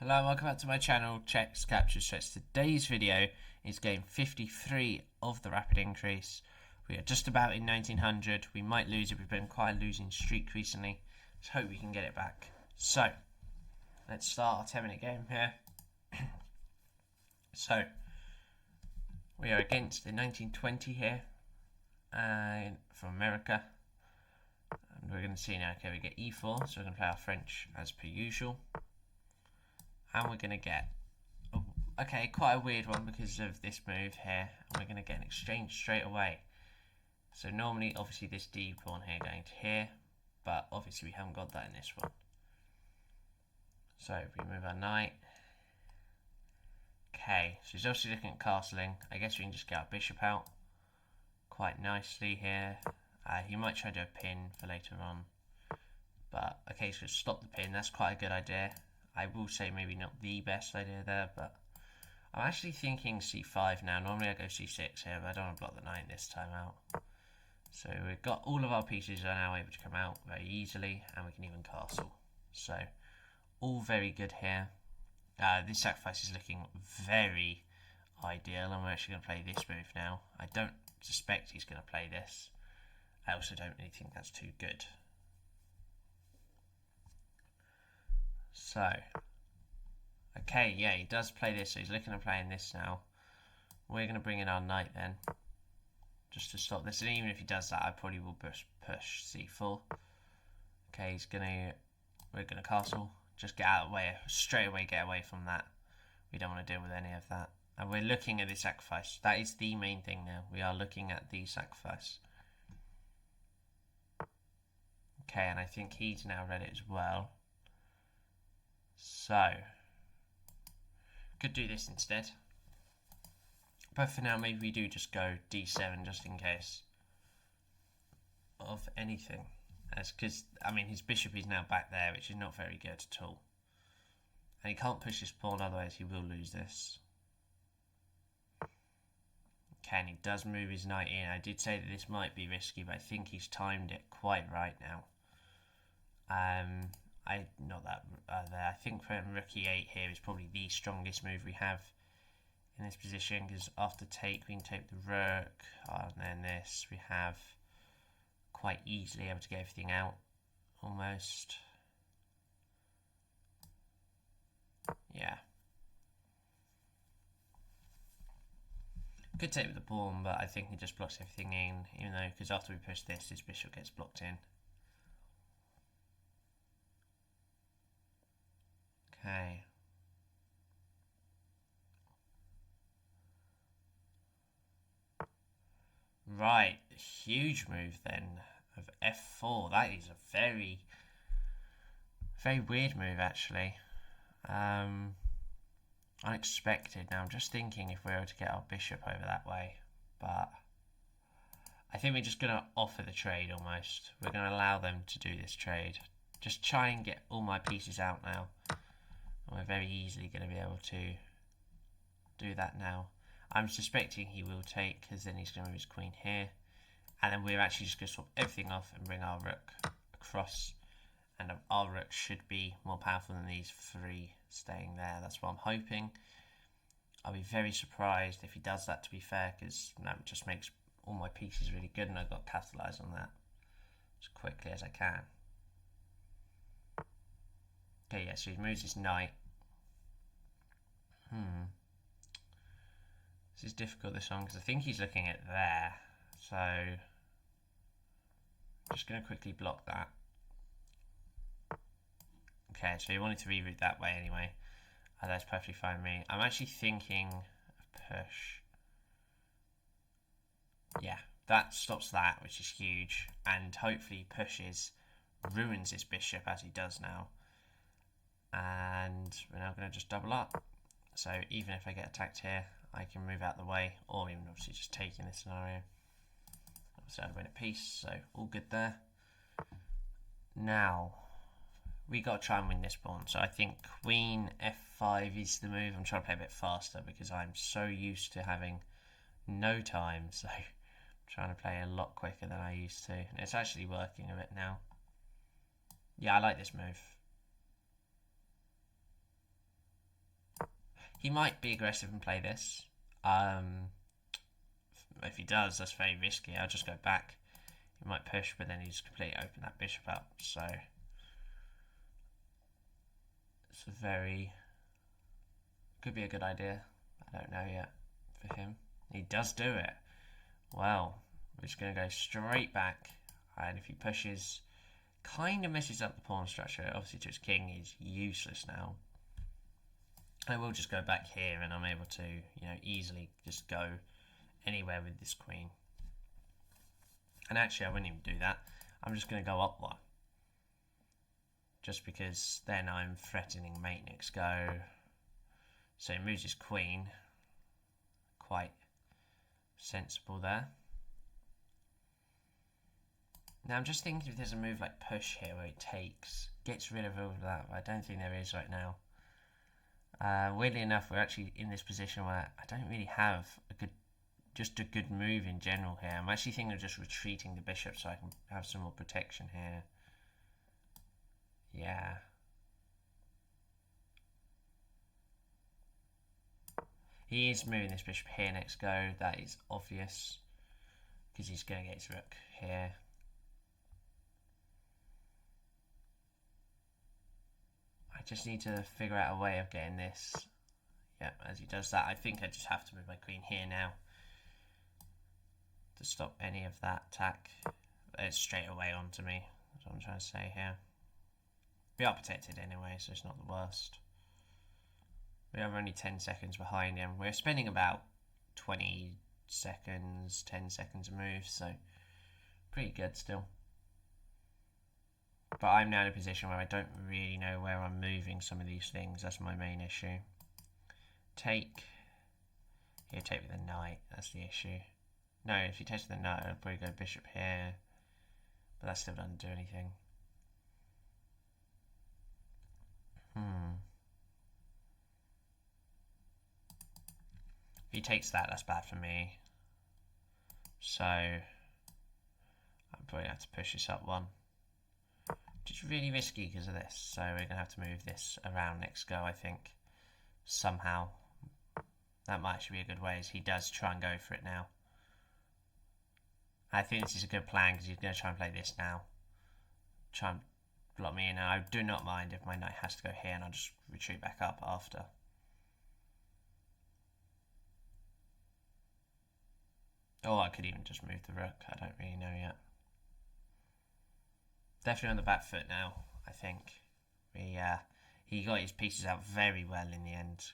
Hello and welcome back to my channel, Checks Captures Checks. Today's video is game 53 of the rapid increase. We are just about in 1900. We might lose it. We've been quite a losing streak recently. Let's hope we can get it back. So, let's start our 10-minute game here. So, we are against the 1920 here from America. And we're going to see now, okay, we get e4, so we're going to play our French as per usual. And we're going to get, okay, quite a weird one because of this move here. And we're going to get an exchange straight away. So normally, obviously, this D pawn here going to here. But obviously, we haven't got that in this one. So if we move our knight. Okay, so he's obviously looking at castling. I guess we can just get our bishop out quite nicely here. He might try to do a pin for later on. But, okay, so stop the pin. That's quite a good idea. I will say maybe not the best idea there, but I'm actually thinking c5 now. Normally I go c6 here, but I don't want to block the knight this time out. So we've got all of our pieces are now able to come out very easily, and we can even castle. So all very good here. This sacrifice is looking very ideal. I'm actually going to play this move now. I don't suspect he's going to play this. I also don't really think that's too good. So, okay, yeah, he does play this, so he's looking at playing this now. We're going to bring in our knight then, just to stop this. And even if he does that, I probably will push c4. Okay, we're going to castle. Just get out of the way, straight away get away from that. We don't want to deal with any of that. And we're looking at the sacrifice. That is the main thing now. We are looking at the sacrifice. Okay, and I think he's now read it as well. So, could do this instead. But for now, maybe we do just go d7 just in case of anything. Because, I mean, his bishop is now back there, which is not very good at all. And he can't push his pawn, otherwise he will lose this. Okay, and he does move his knight in. I did say that this might be risky, but I think he's timed it quite right now. I think rook e8 here is probably the strongest move we have in this position, because after take we can take the rook, and then this we have quite easily able to get everything out almost. Yeah, could take with the pawn, but I think he just blocks everything in, even though, because after we push this, his bishop gets blocked in. Okay. Right, huge move then of f4. That is a very, very weird move actually. Unexpected. Now I'm just thinking if we were to get our bishop over that way, but I think we're just going to offer the trade almost. We're going to allow them to do this trade. Just try and get all my pieces out now. And we're very easily going to be able to do that now. I'm suspecting he will take, because then he's going to move his queen here. And then we're actually just going to swap everything off and bring our rook across. And our rook should be more powerful than these three staying there. That's what I'm hoping. I'll be very surprised if he does that, to be fair, because that just makes all my pieces really good, and I've got to capitalise on that as quickly as I can. Okay, yeah, so he moves his knight. This is difficult, this one, because I think he's looking at there. So, I'm just going to quickly block that. Okay, so he wanted to reroute that way anyway. That's perfectly fine with me. I'm actually thinking of push. Yeah, that stops that, which is huge. And hopefully pushes, ruins his bishop as he does now. And we're now going to just double up. So even if I get attacked here, I can move out the way, or even obviously just take in this scenario. So I win a piece, so all good there. Now, we got to try and win this pawn. So I think queen f5 is the move. I'm trying to play a bit faster because I'm so used to having no time. So I'm trying to play a lot quicker than I used to. And it's actually working a bit now. Yeah, I like this move. He might be aggressive and play this. If he does, that's very risky. I'll just go back. He might push, but then he's completely open that bishop up. So it's a very... could be a good idea. I don't know yet for him. He does do it. Well, we're just going to go straight back. And if he pushes, kind of messes up the pawn structure. Obviously to his king, he's useless now. I will just go back here and I'm able to, you know, easily just go anywhere with this queen. And actually I wouldn't even do that. I'm just going to go up one. Just because then I'm threatening mate next go. So he moves his queen. Quite sensible there. Now I'm just thinking if there's a move like push here where it takes, gets rid of all of that, but I don't think there is right now. Weirdly enough, we're actually in this position where I don't really have just a good move in general here. I'm actually thinking of just retreating the bishop so I can have some more protection here. Yeah. He is moving this bishop here next go. That is obvious because he's going to get his rook here. I just need to figure out a way of getting this. Yeah, as he does that, I think I just have to move my queen here now to stop any of that attack. It's straight away onto me. That's what I'm trying to say here. We are protected anyway, so it's not the worst. We are only 10 seconds behind him. We're spending about 20 seconds, 10 seconds a move, so pretty good still. But I'm now in a position where I don't really know where I'm moving some of these things. That's my main issue. Take. Here, take with the knight. That's the issue. No, if he takes with the knight, I'll probably go bishop here. But that still doesn't do anything. If he takes that, that's bad for me. So I'm probably going to have to push this up one. Which is really risky because of this. So we're going to have to move this around next go, I think. Somehow. That might actually be a good way, as he does try and go for it now. I think this is a good plan because he's going to try and play this now. Try and block me in. And I do not mind if my knight has to go here and I'll just retreat back up after. Or I could even just move the rook. I don't really know yet. Definitely on the back foot now, I think. He got his pieces out very well in the end,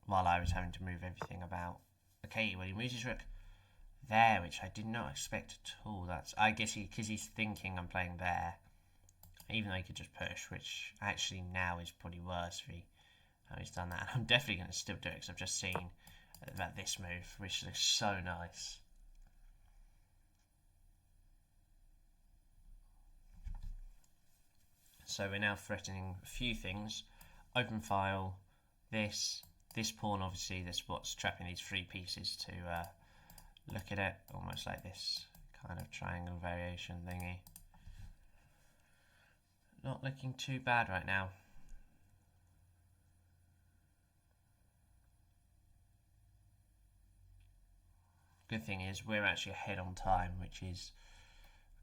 while I was having to move everything about. Okay, well he moves his rook there, which I did not expect at all. That's, I guess, because he's thinking I'm playing there, even though he could just push, which actually now is probably worse for how he's done that. I'm definitely going to still do it because I've just seen about this move, which looks so nice. So we're now threatening a few things. Open file, this pawn, obviously, that's what's trapping these three pieces to look at it, almost like this kind of triangle variation thingy. Not looking too bad right now. Good thing is we're actually ahead on time, which is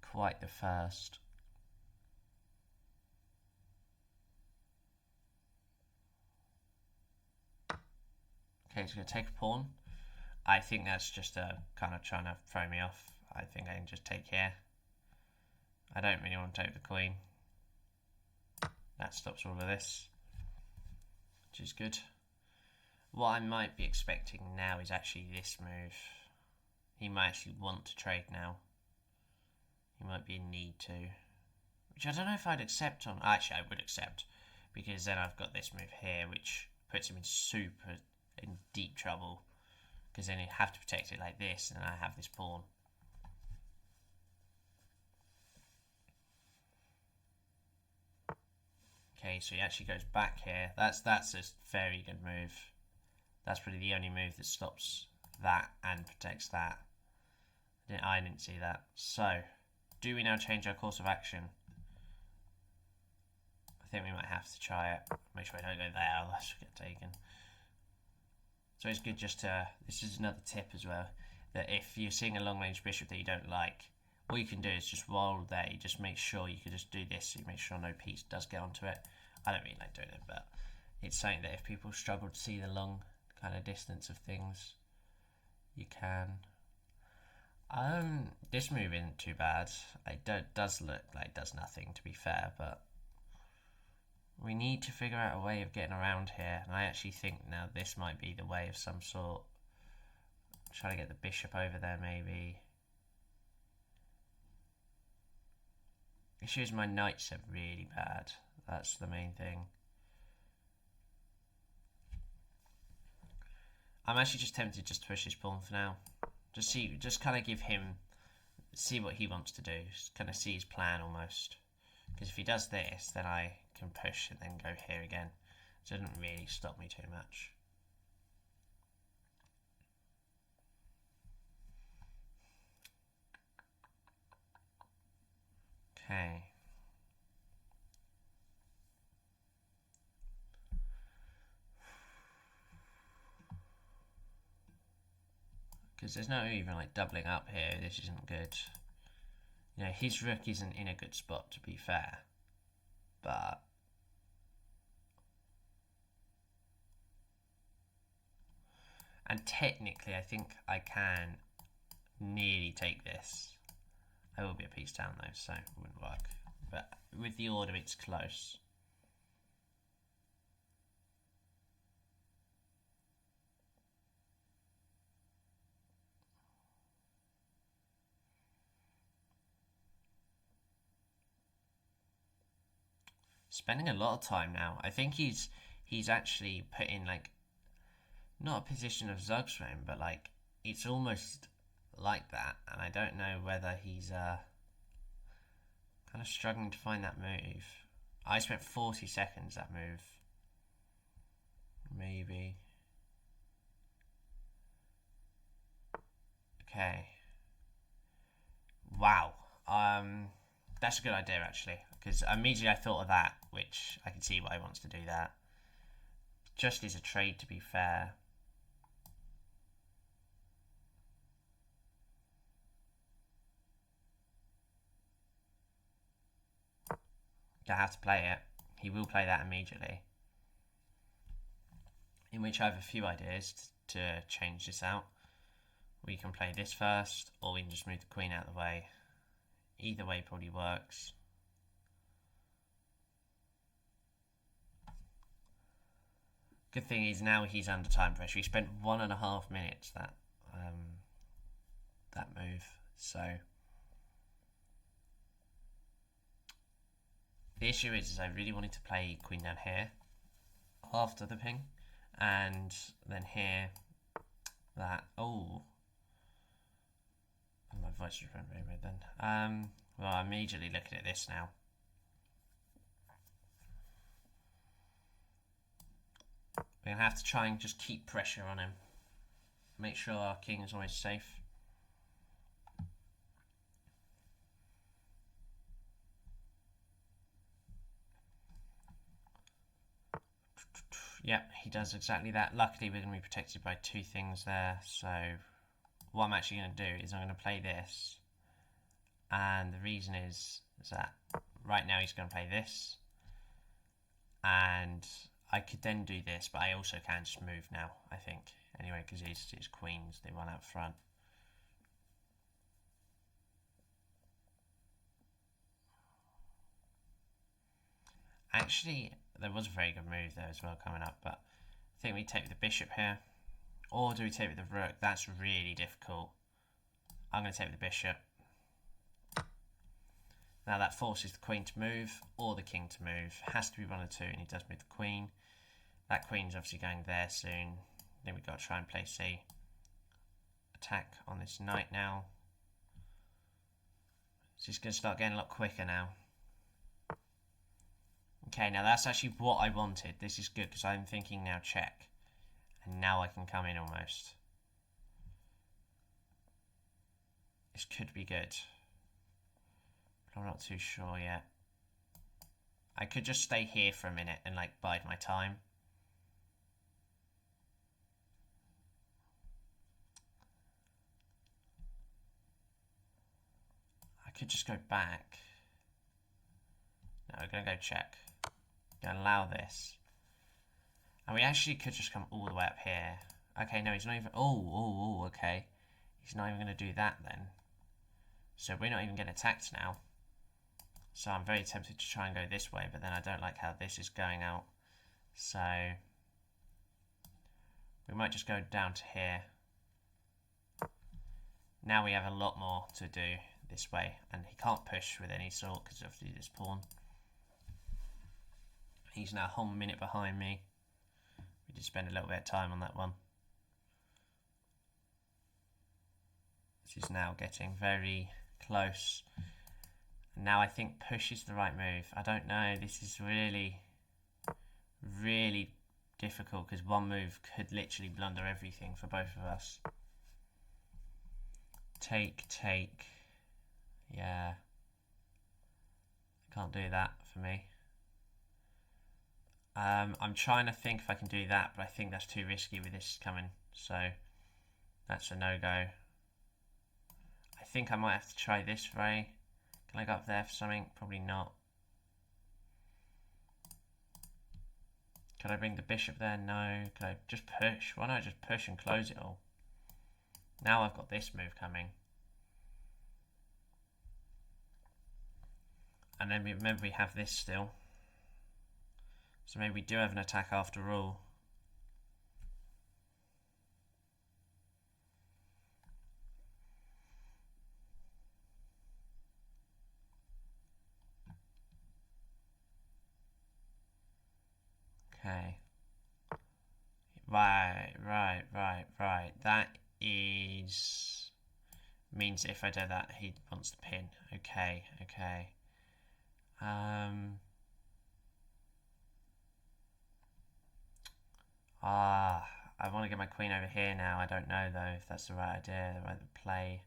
quite the first. Okay, he's going to take a pawn. I think that's just kind of trying to throw me off. I think I can just take here. I don't really want to take the queen. That stops all of this, which is good. What I might be expecting now is actually this move. He might actually want to trade now. He might be in need to. Which I don't know if I'd accept on. Actually, I would accept. Because then I've got this move here, which puts him in deep trouble. Because then he'd have to protect it like this, and I have this pawn. Okay, so he actually goes back here. That's a very good move. That's probably the only move that stops that and protects that. I didn't see that. So, do we now change our course of action? I think we might have to try it. Make sure I don't go there, I'll get taken. So it's good just to, this is another tip as well, that if you're seeing a long range bishop that you don't like, all you can do is just while there, you just make sure you can just do this, so you make sure no piece does get onto it. I don't really like doing it, but it's something that if people struggle to see the long kind of distance of things, you can. This move isn't too bad. It does look like it does nothing, to be fair, but we need to figure out a way of getting around here, and I actually think now this might be the way of some sort. Try to get the bishop over there, maybe. Issue is my knights are really bad. That's the main thing. I'm actually just tempted just to push this pawn for now. Just kind of give him, see what he wants to do. Just kind of see his plan almost. Because if he does this, then I can push and then go here again. So it doesn't really stop me too much. Okay. Because there's no even like doubling up here. This isn't good. You know, his rook isn't in a good spot, to be fair. But and technically, I think I can nearly take this. I will be a piece down though, so it wouldn't work. But with the order, it's close. Spending a lot of time now. I think he's actually put in like not a position of Zugzwang, but like it's almost like that, and I don't know whether he's kind of struggling to find that move. I spent 40 seconds that move. Maybe. Okay. Wow. That's a good idea actually, because immediately I thought of that, which I can see why he wants to do that. Just as a trade, to be fair. I have to play it. He will play that immediately. In which I have a few ideas to change this out. We can play this first, or we can just move the queen out of the way. Either way probably works. Good thing is now he's under time pressure. He spent 1.5 minutes that move. So the issue is I really wanted to play queen down here after the ping, and then here that my voice just went very red then. Well, I'm immediately looking at this now. We're gonna have to try and just keep pressure on him. Make sure our king is always safe. Yep, he does exactly that. Luckily, we're going to be protected by two things there. So what I'm actually going to do is I'm going to play this. And the reason is that right now he's going to play this. And I could then do this, but I also can just move now, I think. Anyway, because his queens, they run out front. Actually, there was a very good move there as well coming up, but I think we take the bishop here. Or do we take with the rook? That's really difficult. I'm going to take with the bishop. Now that forces the queen to move, or the king to move. It has to be one of the two, and he does move the queen. That queen's obviously going there soon. Then we've got to try and play C. Attack on this knight now. So it's going to start getting a lot quicker now. Okay, now that's actually what I wanted. This is good because I'm thinking now check. And now I can come in almost. This could be good. But I'm not too sure yet. I could just stay here for a minute and like bide my time. could just go back. No, we're going to go check. Going to allow this. And we actually could just come all the way up here. Okay, no, he's not even... Oh, okay. He's not even going to do that then. So we're not even getting attacked now. So I'm very tempted to try and go this way, but then I don't like how this is going out. So we might just go down to here. Now we have a lot more to do this way, and he can't push with any sort because of this pawn. He's now a whole minute behind me. We did spend a little bit of time on that one. This is now getting very close. And now I think push is the right move. I don't know. This is really, really difficult because one move could literally blunder everything for both of us. Take. Yeah. Can't do that for me. I'm trying to think if I can do that, but I think that's too risky with this coming. So that's a no-go. I think I might have to try this way. Can I go up there for something? Probably not. Can I bring the bishop there? No. Can I just push? Why don't I just push and close it all? Now I've got this move coming. And then remember we have this still. So maybe we do have an attack after all. Okay. Right. That is... means if I do that, he wants the pin. Okay. I want to get my queen over here now. I don't know though if that's the right idea, the right play.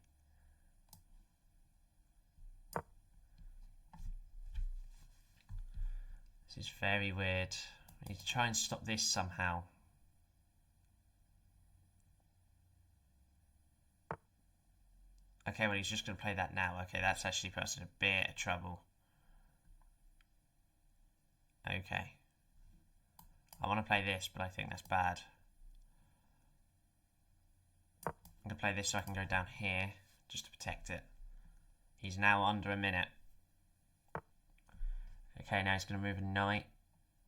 This is very weird. We need to try and stop this somehow. Okay, well he's just going to play that now. Okay, that's actually put us in a bit of trouble. Okay. I want to play this, but I think that's bad. I'm going to play this so I can go down here, just to protect it. He's now under a minute. Okay, now he's going to move a knight.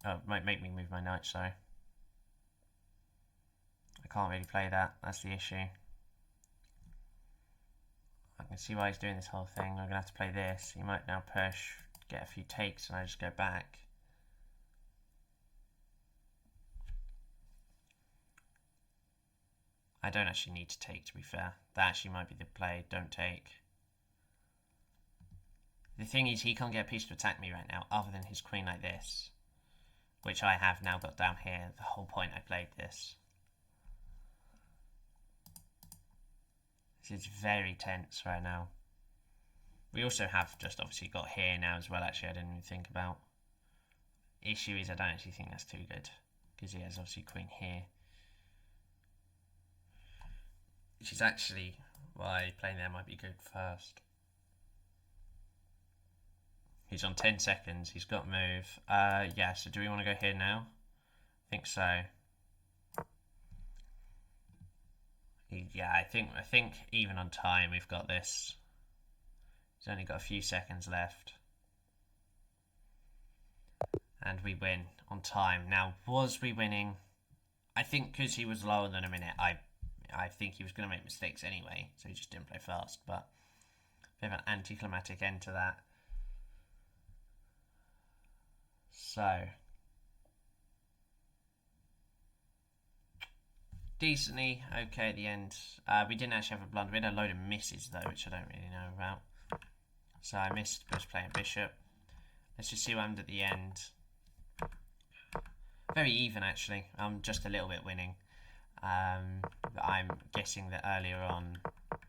Oh, might make me move my knight, sorry. I can't really play that, that's the issue. I can see why he's doing this whole thing. I'm going to have to play this. He might now push, get a few takes, and I just go back. I don't actually need to take, to be fair. That actually might be the play. Don't take. The thing is, he can't get a piece to attack me right now, other than his queen like this, which I have now got down here. The whole point I played this. This is very tense right now. We also have just obviously got here now as well. Actually, I didn't even think about. Issue is I don't actually think that's too good because he has obviously queen here. Which is actually why playing there might be good first. He's on 10 seconds. He's got move. Yeah, so do we want to go here now? I think so. Yeah, I think even on time we've got this. He's only got a few seconds left. And we win on time. Now, was we winning? I think because he was lower than a minute, I think he was going to make mistakes anyway, so he just didn't play fast. But a bit of an anticlimactic end to that. So decently okay at the end. We didn't actually have a blunder. We had a load of misses though, which I don't really know about. So I missed just playing bishop. Let's just see what happened at the end. Very even actually. I'm just a little bit winning. I'm guessing that earlier on,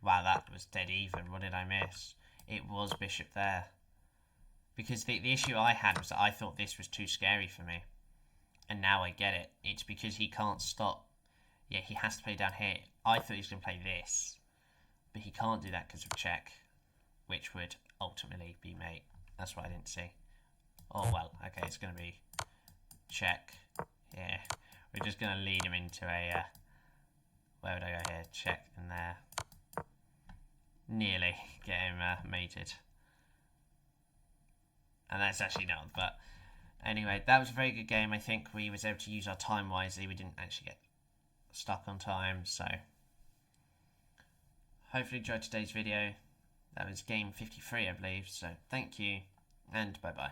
wow, that was dead even. What did I miss? It was bishop there. Because the issue I had was that I thought this was too scary for me. And now I get it. It's because he can't stop. Yeah, he has to play down here. I thought he was going to play this. But he can't do that because of check. which would ultimately be mate. That's what I didn't see. Oh well, okay, it's going to be check. Yeah, we're just going to lead him into a, where would I go here? Check in there. Nearly get him mated. And that's actually not, but anyway, that was a very good game. I think we was able to use our time wisely. We didn't actually get stuck on time, so hopefully enjoyed today's video. That was game 53, I believe, so thank you, and bye-bye.